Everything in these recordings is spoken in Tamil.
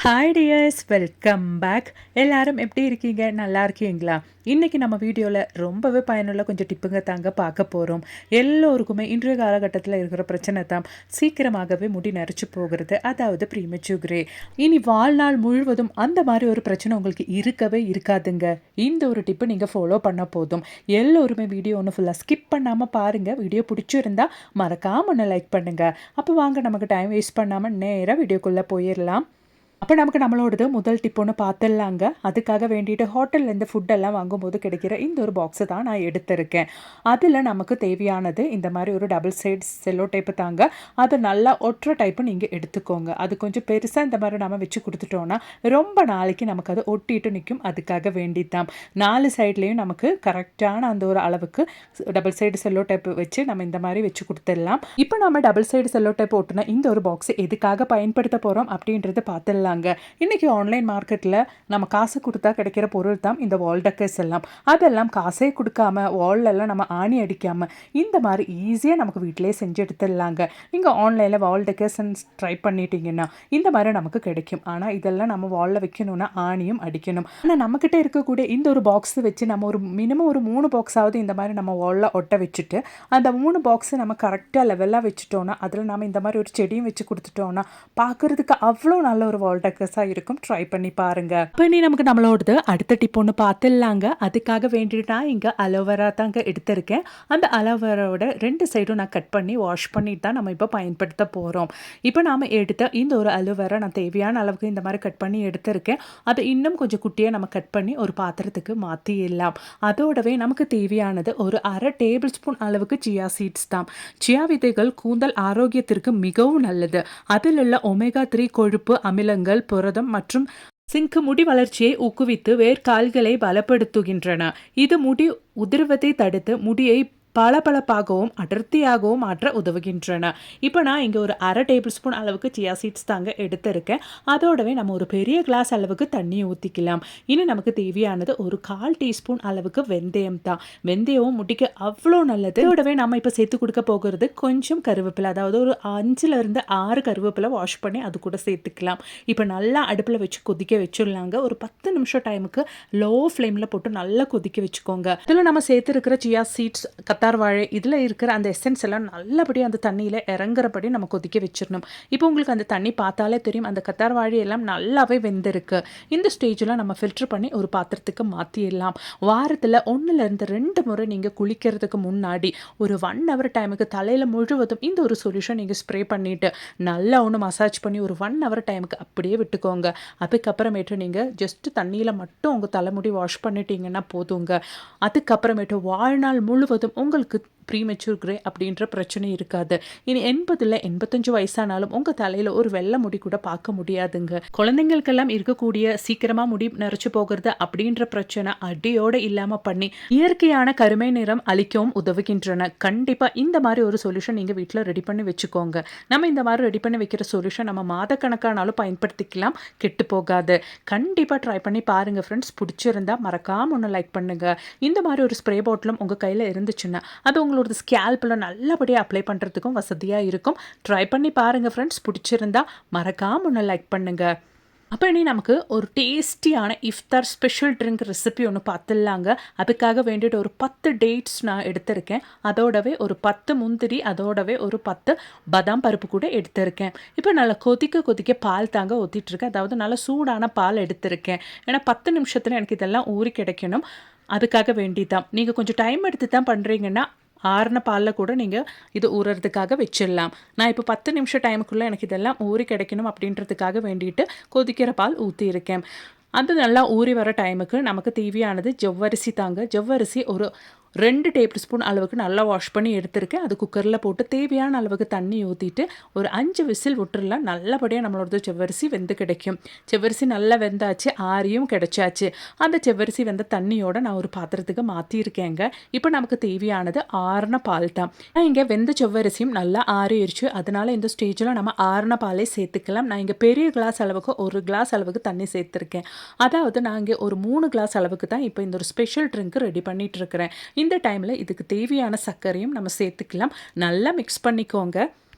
Hi tears, welcome back. எல்லாரும் எப்படி இருக்கீங்க? நல்லா இருக்கீங்களா? இன்றைக்கி நம்ம வீடியோவில் ரொம்பவே பயனுள்ள கொஞ்சம் டிப்புங்க தாங்க பார்க்க போகிறோம். எல்லோருக்குமே இன்றைய காலகட்டத்தில் இருக்கிற பிரச்சனை தான் சீக்கிரமாகவே முடி நரைச்சி போகிறது, அதாவது ப்ரீமெச்சூர் கிரே. இனி வாழ்நாள் முழுவதும் அந்த மாதிரி ஒரு பிரச்சனை உங்களுக்கு இருக்கவே இருக்காதுங்க. இந்த ஒரு டிப்பு நீங்கள் ஃபாலோ பண்ண போதும். எல்லோருமே வீடியோ ஒன்று ஃபுல்லாக ஸ்கிப் பண்ணாமல் பாருங்கள். வீடியோ பிடிச்சிருந்தா மறக்காமல் ஒன்று லைக் பண்ணுங்கள். அப்போ வாங்க, நமக்கு டைம் வேஸ்ட் பண்ணாமல் நேராக வீடியோக்குள்ளே போயிடலாம். அப்போ நமக்கு நம்மளோடது முதல் டிப் ஒன்று பார்த்துடலாங்க. அதுக்காக வேண்டிட்டு ஹோட்டல்லேருந்து ஃபுட்டெல்லாம் வாங்கும்போது கிடைக்கிற இந்த ஒரு பாக்ஸை தான் நான் எடுத்திருக்கேன். அதில் நமக்கு தேவையானது இந்த மாதிரி ஒரு டபுள் சைட் செல்லோ டைப்பு தாங்க. அது நல்லா ஒற்றை டைப்பு நீங்கள் எடுத்துக்கோங்க. அது கொஞ்சம் பெருசாக இந்த மாதிரி நம்ம வச்சு கொடுத்துட்டோன்னா ரொம்ப நாளைக்கு நமக்கு அது ஒட்டிட்டு நிற்கும். அதுக்காக வேண்டித்தான் 4 சைட்லேயும் நமக்கு கரெக்டான அந்த ஒரு அளவுக்கு டபுள் சைடு செல்லோ டைப்பு வச்சு நம்ம இந்த மாதிரி வச்சு கொடுத்துடலாம். இப்போ நம்ம டபுள் சைடு செல்லோ டைப் ஒட்டுனா இந்த ஒரு பாக்ஸ் எதுக்காக பயன்படுத்த போகிறோம் அப்படின்றத பார்த்துடலாம். இன்னைக்கு ஆன்லைன் மார்க்கெட்டில் நம்ம காசு கொடுத்தா கிடைக்கிற பொருள் தான் இந்த வால் டெக்கர்ஸ் எல்லாம். அதெல்லாம் காசே கொடுக்காம வால்லெல்லாம் நம்ம ஆணி அடிக்காமல் இந்த மாதிரி ஈஸியாக நமக்கு வீட்டிலே செஞ்சு எடுத்துடலாங்க. நீங்கள் ஆன்லைனில் வால் டெக்கர்ஸ் ட்ரை பண்ணிட்டீங்கன்னா இந்த மாதிரி நமக்கு கிடைக்கும். ஆனால் இதெல்லாம் நம்ம வாலில் வைக்கணும்னா ஆணியும் அடிக்கணும். ஆனால் நம்மக்கிட்ட இருக்கக்கூடிய இந்த ஒரு பாக்ஸ் வச்சு நம்ம ஒரு மினிமம் ஒரு 3 பாக்ஸாவது இந்த மாதிரி நம்ம வாலில் ஒட்ட வச்சுட்டு அந்த 3 பாக்ஸை நம்ம கரெக்டாக லெவலாக வச்சுட்டோன்னா அதில் நம்ம இந்த மாதிரி ஒரு செடியும் வச்சு கொடுத்துட்டோன்னா பார்க்குறதுக்கு அவ்வளோ நல்ல ஒரு வால் டெக்கர்ஸாக இருக்கும். ட்ரை பண்ணி பாருங்க. இப்போ நீ நமக்கு நம்மளோடது அடுத்த டிப் ஒன்று பார்த்துடலாங்க. அதுக்காக வேண்டிட்டு நான் இங்கே அலோவேரா தாங்க எடுத்திருக்கேன். அந்த அலோவேராவோட 2 சைடும் நான் கட் பண்ணி வாஷ் பண்ணிட்டு தான் நம்ம இப்போ பயன்படுத்த போகிறோம். இப்போ நாம் எடுத்த இந்த ஒரு அலோவேரா நான் தேவையான அளவுக்கு இந்த மாதிரி கட் பண்ணி எடுத்திருக்கேன். அதை இன்னும் கொஞ்சம் குட்டியாக நம்ம கட் பண்ணி ஒரு பாத்திரத்துக்கு மாற்றிடலாம். அதோடவே நமக்கு தேவையானது ஒரு 1/2 டேபிள் ஸ்பூன் அளவுக்கு சியா சீட்ஸ் தான். சியா விதைகள் கூந்தல் ஆரோக்கியத்திற்கு மிகவும் நல்லது. அதில் உள்ள ஒமேகா 3 கொழுப்பு அமிலங்கள், புரதம் மற்றும் சிங்க் முடி வளர்ச்சியை ஊக்குவித்து வேர்க்கால்களை பலப்படுத்துகின்றன. இது முடி உதிர்வதை தடுத்து முடியை பளபளப்பாகவும் அடர்த்தியாகவும் மாற்ற உதவுகின்றன. இப்போ நான் இங்கே ஒரு 1/2 டேபிள் ஸ்பூன் அளவுக்கு சியா சீட்ஸ் தாங்க எடுத்திருக்கேன். அதோடவே நம்ம ஒரு பெரிய கிளாஸ் அளவுக்கு தண்ணி ஊற்றிக்கலாம். இனி நமக்கு தேவையானது ஒரு 1/4 டீஸ்பூன் அளவுக்கு வெந்தயம் தான். வெந்தயமும் முடிக்க அவ்வளோ நல்லது. அதோடவே நம்ம இப்போ சேர்த்து கொடுக்க போகிறது கொஞ்சம் கருவேப்பிலை, அதாவது ஒரு 5லேருந்து 6 கருவேப்பிலை வாஷ் பண்ணி அது கூட சேர்த்துக்கலாம். இப்போ நல்லா அடுப்பில் வச்சு கொதிக்க வச்சிடலாங்க. ஒரு 10 நிமிஷம் டைமுக்கு லோ ஃப்ளேமில் போட்டு நல்லா கொதிக்க வச்சுக்கோங்க. இதில் நம்ம சேர்த்துருக்கிற சியா சீட்ஸ், வாழை, இதில் இருக்கிற அந்த எசன்ஸ் எல்லாம் நல்லபடியாக அந்த தண்ணியில் இறங்குறபடி நம்ம கொதிக்க வச்சிடணும். இப்போ உங்களுக்கு அந்த தண்ணி பார்த்தாலே தெரியும் அந்த கத்தார் வாழை எல்லாம் நல்லாவே வெந்திருக்கு. இந்த ஸ்டேஜில் நம்ம ஃபில்டர் பண்ணி ஒரு பாத்திரத்துக்கு மாற்றிடலாம். வாரத்தில் 1லேருந்து 2 முறை நீங்கள் குளிக்கிறதுக்கு முன்னாடி ஒரு 1 ஹவர் டைமுக்கு தலையில் முழுவதும் இந்த ஒரு சொல்யூஷன் நீங்கள் ஸ்ப்ரே பண்ணிவிட்டு நல்லா ஒன்று மசாஜ் பண்ணி ஒரு 1 ஹவர் டைமுக்கு அப்படியே விட்டுக்கோங்க. அதுக்கப்புறமேட்டு நீங்கள் ஜஸ்ட்டு தண்ணியில் மட்டும் உங்கள் தலைமுடி வாஷ் பண்ணிட்டீங்கன்னா போதுங்க. அதுக்கப்புறமேட்டு வாழ்நாள் முழுவதும் உங்களுக்கு ப்ரீமெச்சூர் கிரே அப்படின்ற பிரச்சனை இருக்காது. இனி 80 85 வயசானாலும் உங்கள் தலையில் ஒரு வெள்ளை முடி கூட பார்க்க முடியாதுங்க. குழந்தைங்களுக்கெல்லாம் இருக்கக்கூடிய சீக்கிரமாக முடி நரைச்சு போகிறது அப்படின்ற பிரச்சனை அடியோடு இல்லாமல் பண்ணி இயற்கையான கருமை நிறம் அளிக்கவும் உதவுகின்றன. கண்டிப்பாக இந்த மாதிரி ஒரு சொல்யூஷன் நீங்கள் வீட்டில் ரெடி பண்ணி வச்சுக்கோங்க. நம்ம இந்த மாதிரி ரெடி பண்ணி வைக்கிற சொல்யூஷன் நம்ம மாதக்கணக்கானாலும் பயன்படுத்திக்கலாம், கெட்டு போகாது. கண்டிப்பாக ட்ரை பண்ணி பாருங்கள் ஃப்ரெண்ட்ஸ். பிடிச்சிருந்தா மறக்காமல் ஒன்று லைக் பண்ணுங்கள். இந்த மாதிரி ஒரு ஸ்ப்ரே பாட்டிலும் உங்கள் கையில் இருந்துச்சுன்னா அது உங்களோட ஸ்கேல்பில் நல்லபடியாக அப்ளை பண்ணுறதுக்கும் வசதியாக இருக்கும். ட்ரை பண்ணி பாருங்கள் ஃப்ரெண்ட்ஸ். பிடிச்சிருந்தா மறக்காம ஒன்று லைக் பண்ணுங்கள். அப்போ இனி நமக்கு ஒரு டேஸ்டியான இஃப்தார் ஸ்பெஷல் ட்ரிங்க் ரெசிபி ஒன்று பார்த்துடலாங்க. அதுக்காக வேண்டிட்டு ஒரு 10 டேட்ஸ் நான் எடுத்திருக்கேன். அதோடவே ஒரு 10 முந்திரி, அதோடவே ஒரு 10 பாதாம் பருப்பு கூட எடுத்திருக்கேன். இப்போ நல்லா கொதிக்க பால் தாங்க ஊற்றிட்டுருக்கேன். அதாவது நல்லா சூடான பால் எடுத்திருக்கேன். ஏன்னா 10 நிமிஷத்தில் எனக்கு இதெல்லாம் ஊறி கிடைக்கணும். அதுக்காக வேண்டி தான். நீங்கள் கொஞ்சம் டைம் எடுத்து தான் பண்ணுறீங்கன்னா ஆறின பாலில் கூட நீங்கள் இது ஊறுறதுக்காக வச்சிடலாம். நான் இப்போ 10 நிமிஷம் டைமுக்குள்ளே எனக்கு இதெல்லாம் ஊறி கிடைக்கணும் அப்படின்றதுக்காக வேண்டிட்டு கொதிக்கிற பால் ஊற்றியிருக்கேன். அது நல்லா ஊறி வர டைமுக்கு நமக்கு தேவையானது ஜவ்வரிசி தாங்க. ஜவ்வரிசி ஒரு 2 டேபிள் ஸ்பூன் அளவுக்கு நல்லா வாஷ் பண்ணி எடுத்திருக்கேன். அது குக்கரில் போட்டு தேவையான அளவுக்கு தண்ணி ஊற்றிட்டு ஒரு 5 விசில் விட்டுறலாம். நல்லபடியாக நம்மளோட செவ்வரிசி வெந்து கிடைக்கும். செவ்வரிசி நல்லா வெந்தாச்சு, ஆரியும் கிடைச்சாச்சு. அந்த செவ்வரிசி வெந்த தண்ணியோடு நான் ஒரு பாத்திரத்துக்கு மாற்றியிருக்கேங்க. இப்போ நமக்கு தேவையானது ஆறின பால் தான். நான் இங்கே வெந்த செவ்வரிசியும் நல்லா ஆறிடுச்சு. அதனால் இந்த ஸ்டேஜில் நம்ம ஆறின பாலே சேர்த்துக்கலாம். நான் இங்கே பெரிய கிளாஸ் அளவுக்கு 1 கிளாஸ் அளவுக்கு தண்ணி சேர்த்துருக்கேன். அதாவது நான் இங்கே ஒரு 3 கிளாஸ் அளவுக்கு தான் இப்போ இந்த ஒரு ஸ்பெஷல் ட்ரிங்க் ரெடி பண்ணிட்டு இருக்கிறேன். இந்த டைமில் இதுக்கு தேவையான சர்க்கரையும் நம்ம சேர்த்துக்கலாம். நல்லா மிக்ஸ் பண்ணிக்கோங்க.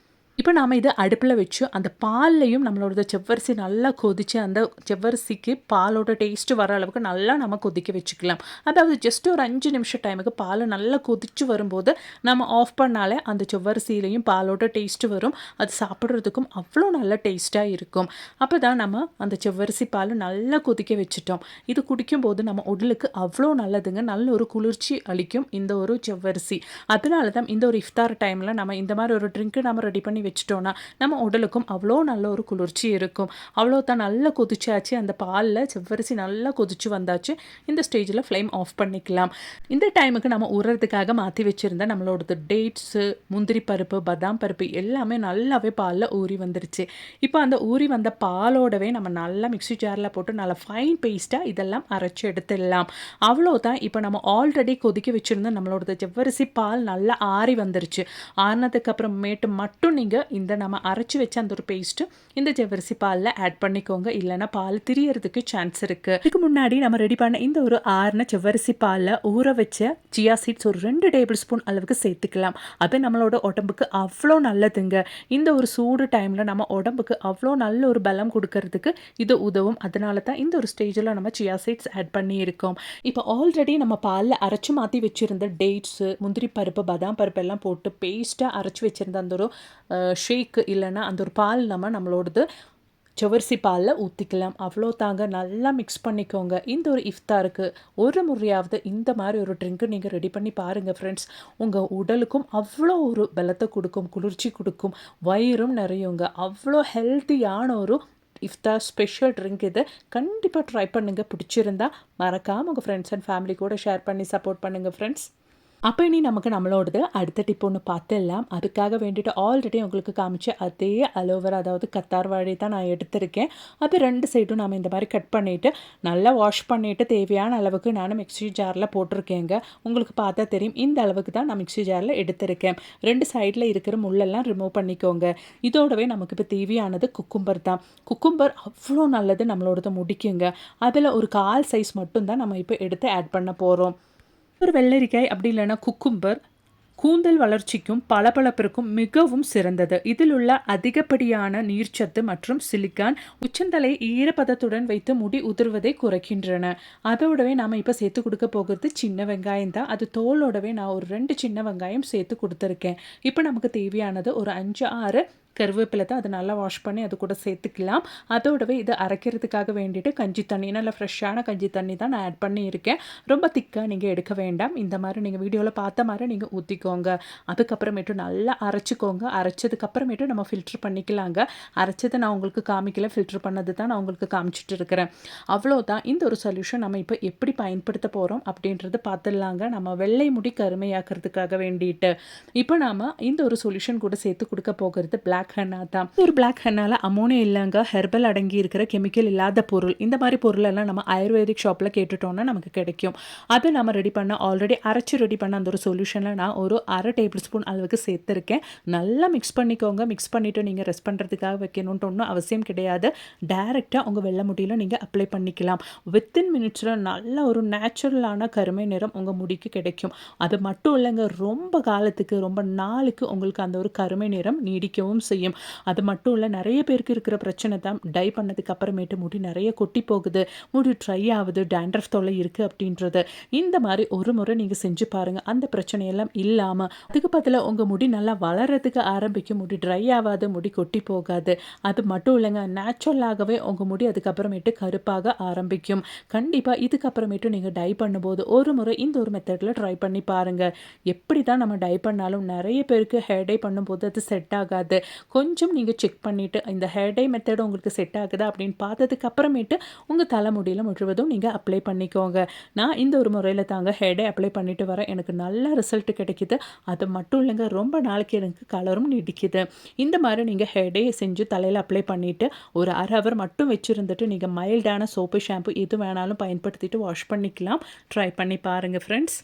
இப்போ நாம இத அடுப்புல வச்சு, அந்த பால்லயும் நம்மளோட செவ்வரிசி நல்லா கொதிச்சு, அந்த செவ்வரிசிக்கு பாலோட டேஸ்ட் வர அளவுக்கு நல்லா நம்ம கொதிக்க வச்சுக்கலாம். அதாவது ஜஸ்ட் ஒரு 5 நிமிஷம் டைமுக்கு பால் நல்லா கொதிச்சு வரும்போது, நம்ம ஆஃப் பண்ணாலே அந்த செவ்வரிசியிலயும் பாலோட டேஸ்ட் வரும். அது சாப்பிடுறதுக்கும் அவ்வளோ நல்ல டேஸ்ட்டா இருக்கும். அப்பதான் நம்ம அந்த செவ்வரிசி பால் நல்லா கொதிக்க வச்சுட்டோம். இது குடிக்கும்போது நம்ம உடலுக்கு அவ்வளோ நல்லதுங்க. நல்ல ஒரு குளிர்ச்சி அளிக்கும் இந்த ஒரு செவ்வரிசி. அதனால தான் இந்த ஒரு இஃப்தார் டைம்ல நம்ம இந்த மாரி ஒரு ட்ரிங்க் நம்ம ரெடி பண்ணி வச்சுட்டோம்னா, நம்ம உடலுக்கும் அவ்வளோ நல்ல ஒரு குளிர்ச்சி இருக்கும். அவ்வளோதான் நல்லா கொதிச்சாச்சு. அந்த பால்ல செவ்வரிசி நல்லா கொதிச்சு வந்தாச்சு. இந்த ஸ்டேஜ்ல ஃப்ளேம் ஆஃப் பண்ணிக்கலாம். இந்த டைமுக்கு நம்ம ஊறுறதுக்காக மாத்தி வச்சிருந்த நம்மளோடது டேட்ஸு, முந்திரி பருப்பு, பாதாம் பருப்பு எல்லாமே நல்லாவே பால்ல ஊறி வந்துருச்சு. இப்போ அந்த ஊறி வந்த பாலோடவே நம்ம நல்லா மிக்ஸி ஜார்ல போட்டு நல்லா ஃபைன் பேஸ்ட்டா இதெல்லாம் அரைச்சு எடுத்துடலாம். அவ்வளோதான். இப்போ நம்ம ஆல்ரெடி கொதிக்க வச்சிருந்த நம்மளோடது செவ்வரிசி பால் நல்லா ஆறி வந்துருச்சு. ஆறுனதுக்கு அப்புறமேட்டு மட்டும் நீங்க இந்த நம்ம அரைச்சு வச்ச அந்த ஒரு பேஸ்ட் இந்த ஜவ்வரிசி பால்ல ஆட் பண்ணிக்கோங்க. இல்லைன்னா பால் திரியறதுக்கு சான்ஸ் இருக்கு. இதுக்கு முன்னாடி நம்ம ரெடி பண்ண இந்த ஒரு ஆறுன செவ்வரிசி பால்ல ஊற வச்ச சியா சீட்ஸ் ஒரு 2 டேபிள் ஸ்பூன் அளவுக்கு சேர்த்துக்கலாம். அது நம்மளோட உடம்புக்கு அவ்வளோ நல்லதுங்க. இந்த ஒரு சூடு டைம்ல நம்ம உடம்புக்கு அவ்வளோ நல்ல ஒரு பலம் கொடுக்கறதுக்கு இது உதவும். அதனால தான் இந்த ஒரு ஸ்டேஜில் நம்ம சியா சீட்ஸ் ஆட் பண்ணி இருக்கோம். இப்போ ஆல்ரெடி நம்ம பாலில் அரைச்சு மாற்றி வச்சிருந்த டேட்ஸு, முந்திரி பருப்பு, பாதாம் பருப்பு எல்லாம் போட்டு பேஸ்ட்டாக அரைச்சி வச்சிருந்த அந்த ஒரு ஷேக் இல்லைன்னா அந்த ஒரு பால் நம்மளோடது செவ்வரிசி பாலில் ஊற்றிக்கலாம். அவ்வளோ தாங்க. நல்லா மிக்ஸ் பண்ணிக்கோங்க. இந்த ஒரு இஃப்தாருக்கு ஒரு முறையாவது இந்த மாதிரி ஒரு ட்ரிங்க்கு நீங்கள் ரெடி பண்ணி பாருங்கள் ஃப்ரெண்ட்ஸ். உங்கள் உடலுக்கும் அவ்வளோ ஒரு பலத்தை கொடுக்கும், குளிர்ச்சி கொடுக்கும், வயிறும் நிறையுங்க. அவ்வளோ ஹெல்த்தியான ஒரு இஃப்தார் ஸ்பெஷல் ட்ரிங்க் இது. கண்டிப்பாக ட்ரை பண்ணுங்கள். பிடிச்சிருந்தா மறக்காமல் உங்கள் ஃப்ரெண்ட்ஸ் அண்ட் ஃபேமிலி கூட ஷேர் பண்ணி சப்போர்ட் பண்ணுங்கள் ஃப்ரெண்ட்ஸ். அப்போ இனி நமக்கு நம்மளோடது அடுத்த டிப் ஒன்று பார்த்துடலாம். அதுக்காக வேண்டிட்டு ஆல்ரெடி உங்களுக்கு காமிச்ச அதே அலோவேரா, அதாவது கத்தார் வாழை தான் நான் எடுத்திருக்கேன். அது 2 சைடும் நாம் இந்த மாதிரி கட் பண்ணிவிட்டு நல்லா வாஷ் பண்ணிவிட்டு தேவையான அளவுக்கு நான் மிக்ஸி ஜாரில் போட்டிருக்கேங்க. உங்களுக்கு பார்த்தா தெரியும். இந்த அளவுக்கு தான் நான் மிக்ஸி ஜாரில் எடுத்திருக்கேன். 2 சைடில் இருக்கிற முள்ளெல்லாம் ரிமூவ் பண்ணிக்கோங்க. இதோடவே நமக்கு இப்போ தேவையானது குக்கும்பர் தான். குக்கும்பர் அவ்வளோ நல்லது, நம்மளோடது முடிக்குங்க. அதில் ஒரு 1/4 சைஸ் மட்டும்தான் நம்ம இப்போ எடுத்து ஆட் பண்ண போகிறோம். ஒரு வெள்ளரிக்காய் அப்படி இல்லைன்னா குக்கும்பர் கூந்தல் வளர்ச்சிக்கும் பளபளப்பிற்கும் மிகவும் சிறந்தது. இதில் உள்ள அதிகப்படியான நீர்ச்சத்து மற்றும் சிலிக்கான் உச்சந்தலை ஈரப்பதத்துடன் வைத்து முடி உதிர்வதை குறைக்கின்றன. அதோடவே நாம் இப்போ சேர்த்து கொடுக்க போகிறது சின்ன வெங்காயம் தான். அது தோலோடவே நான் ஒரு 2 சின்ன வெங்காயம் சேர்த்து கொடுத்துருக்கேன். இப்போ நமக்கு தேவையானது ஒரு 5-6 கருவேப்பிலை தான். அதை நல்லா வாஷ் பண்ணி அது கூட சேர்த்துக்கலாம். அதோடவே இதை அரைக்கிறதுக்காக வேண்டிட்டு கஞ்சி தண்ணி, நல்லா ஃப்ரெஷ்ஷான கஞ்சி தண்ணி தான் நான் ஆட் பண்ணியிருக்கேன். ரொம்ப திக்காக நீங்கள் எடுக்க வேண்டாம். இந்த மாதிரி நீங்கள் வீடியோவில் பார்த்த மாதிரி நீங்கள் ஊற்றிக்கோங்க. அதுக்கப்புறமேட்டு நல்லா அரைச்சிக்கோங்க. அரைச்சதுக்கப்புறமேட்டு நம்ம ஃபில்ட்ரு பண்ணிக்கலாங்க. அரைச்சதை நான் உங்களுக்கு காமிக்கல, ஃபில்ட்ரு பண்ணது தான் நான் உங்களுக்கு காமிச்சிட்டு இருக்கிறேன். அவ்வளோதான். இந்த ஒரு சொல்யூஷன் நம்ம இப்போ எப்படி பயன்படுத்த போகிறோம் அப்படின்றது பார்த்துடலாங்க. நம்ம வெள்ளை முடி கருமையாக்கிறதுக்காக வேண்டிட்டு இப்போ நாம் இந்த ஒரு சொல்யூஷன் கூட சேர்த்து கொடுக்க போகிறது பிளாக் ஹென்னா தான். ஒரு பிளாக் ஹென்னால அமோனியா இல்லைங்க, ஹெர்பல் அடங்கி இருக்கிற கெமிக்கல் இல்லாத பொருள். இந்த மாதிரி பொருள் எல்லாம் நம்ம ஆயுர்வேதிக் ஷாப்பில் கேட்டுட்டோம்னா நமக்கு கிடைக்கும். அதை நம்ம ரெடி பண்ண ஆல்ரெடி அரைச்சி ரெடி பண்ண அந்த ஒரு சொல்யூஷனில் நான் ஒரு 1/2 டேபிள் ஸ்பூன் அளவுக்கு சேர்த்துருக்கேன். நல்லா மிக்ஸ் பண்ணிக்கோங்க. மிக்ஸ் பண்ணிவிட்டு நீங்கள் ரெஸ்ட் பண்ணுறதுக்காக வைக்கணுன்ட்டு ஒன்றும் அவசியம் கிடையாது. டைரெக்டாக உங்கள் வெள்ளை முடியில் நீங்கள் அப்ளை பண்ணிக்கலாம். வித்தின் மினிட்ஸில் நல்ல ஒரு நேச்சுரலான கருமை நிறம் உங்கள் முடிக்கு கிடைக்கும். அது மட்டும் இல்லைங்க, ரொம்ப காலத்துக்கு ரொம்ப நாளுக்கு உங்களுக்கு அந்த ஒரு கருமை நிறம் நீடிக்கவும் செய்யும். அது மட்டும் இல்லை, நிறைய பேருக்கு இருக்கிற பிரச்சனை தான் டை பண்ணதுக்கு அப்புறமேட்டு முடி நிறைய கொட்டி போகுது, முடி ட்ரை ஆகுது, டேண்ட்ரஃப் தொல்லை இருக்குது அப்படின்றது. இந்த மாதிரி ஒரு முறை நீங்கள் செஞ்சு பாருங்கள். அந்த பிரச்சனையெல்லாம் இல்லாமல் அதுக்கு பதிலாக உங்கள் முடி நல்லா வளர்கிறதுக்கு ஆரம்பிக்கும். முடி ட்ரை ஆகாது, முடி கொட்டி போகாது. அது மட்டும் இல்லைங்க, நேச்சுரலாகவே உங்கள் முடி அதுக்கப்புறமேட்டு கருப்பாக ஆரம்பிக்கும். கண்டிப்பாக இதுக்கப்புறமேட்டு நீங்கள் டை பண்ணும்போது ஒரு முறை இந்த ஒரு மெத்தடில் ட்ரை பண்ணி பாருங்கள். எப்படி தான் நம்ம டை பண்ணாலும் நிறைய பேருக்கு ஹேர் டை பண்ணும்போது அது செட் ஆகாது. கொஞ்சம் நீங்கள் செக் பண்ணிவிட்டு இந்த ஹேர் டை மெத்தடு உங்களுக்கு செட் ஆகுதா அப்படின்னு பார்த்ததுக்கு அப்புறமேட்டு உங்கள் தலைமுடியில் முழுவதும் நீங்கள் அப்ளை பண்ணிக்கோங்க. நான் இந்த ஒரு முறையில் தாங்க ஹேர் டை அப்ளை பண்ணிட்டு வரேன். எனக்கு நல்ல ரிசல்ட் கிடைக்குது. அது மட்டும் இல்லைங்க, ரொம்ப நாளைக்கு எனக்கு கலரும் நீடிக்குது. இந்த மாதிரி நீங்கள் ஹேர் டை செஞ்சு தலையில் அப்ளை பண்ணிவிட்டு ஒரு 1/2 ஹவர் மட்டும் வச்சுருந்துட்டு நீங்கள் மைல்டான சோப்பு, ஷாம்பு எது வேணாலும் பயன்படுத்திட்டு வாஷ் பண்ணிக்கலாம். ட்ரை பண்ணி பாருங்கள் ஃப்ரெண்ட்ஸ்.